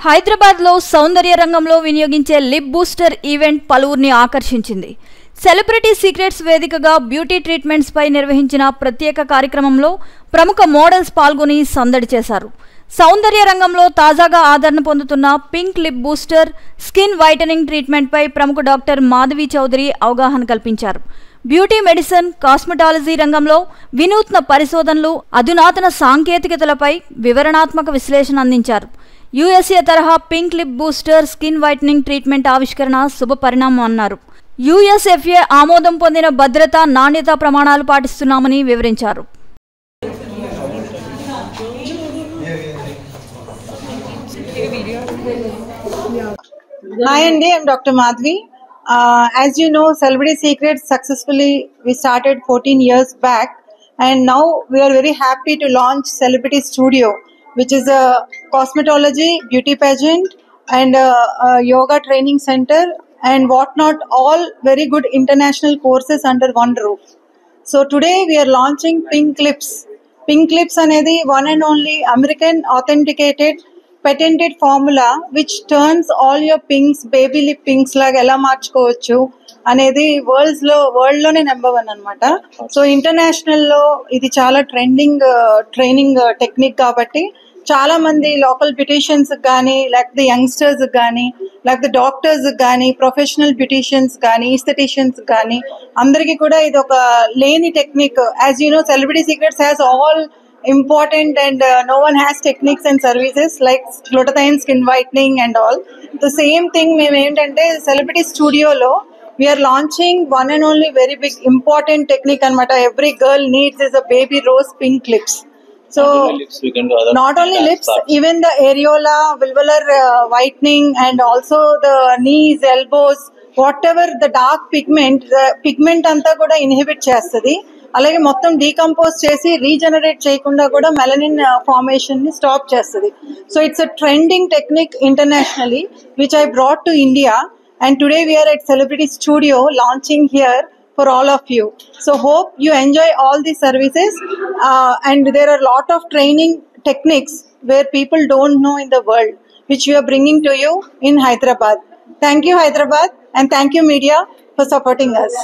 హైదరాబాద్లో సౌందర్య రంగంలో వినియోగించే లిప్ బూస్టర్ ఈవెంట్ పలువురిని ఆకర్షించింది. సెలబ్రిటీ సీక్రెట్స్ వేదికగా బ్యూటీ ట్రీట్మెంట్స్ పై నిర్వహించిన ప్రత్యేక కార్యక్రమంలో ప్రముఖ మోడల్స్ పాల్గొని సందడి చేశారు. సౌందర్య రంగంలో తాజాగా ఆదరణ పొందుతున్న pink lip booster skin whitening treatment పై ప్రముఖ డాక్టర్ మాధవి చౌదరి అవగాహన కల్పించారు. బ్యూటీ మెడిసిన్, కాస్మెటాలజీ రంగంలో వినూత్న పరిశోధనలు, అధునాతన సాంకేతికతలపై వివరణాత్మక విశ్లేషణ అందించారు. యూఎస్ఏ తరహా pink lip booster skin whitening treatment ఆవిష్కరణ శుభ పరిణామం అన్నారు. యూఎస్ఎఫ్ఏ ఆమోదం పొందిన భద్రత, నాణ్యత ప్రమాణాలు పాటిస్తున్నామని వివరించారు. Hi Andy, I'm Dr. Madhvi. As you know, Celebrity Secrets successfully we started 14 years back, and now we are very happy to launch Celebrity Studio, which is a cosmetology, beauty pageant, and a yoga training center, and whatnot. All very good international courses under one roof. So today we are launching Pink Lips. Pink Lips anedi one and only American authenticated patented formula which turns all your pinks, baby lip pinks laga ela marchukovachu anedi world lone number 1 anamata. So international lo idi chaala training technique kabatti చాలా మంది local beauticians కానీ, like the youngsters కానీ, like the doctors కానీ, professional beauticians కానీ, ఈస్థెటిషియన్స్ కానీ అందరికీ కూడా ఇది ఒక లేని technique. As you know, celebrity secrets has all important and no one has techniques and services like glutathione skin whitening and all. The same thing మేము ఏంటంటే సెలబ్రిటీ స్టూడియోలో we are launching one and only very big important technique అనమాట. Every girl needs is a baby rose pink lips. So not only lips, even the areola, vulvar whitening, and also the knees, elbows, whatever the dark pigment, the pigment anta kuda inhibit chestadi. అలాగే మొత్తం decompose చేసి regenerate చేయకుండా కూడా melanin formation ని stop చేస్తుంది. So it's a trending technique internationally which I brought to India, and today we're at celebrity studio launching here for all of you. So hope you enjoy all these services, and there are lot of training techniques where people don't know in the world, which we are bringing to you in Hyderabad. Thank you Hyderabad, and thank you media for supporting us.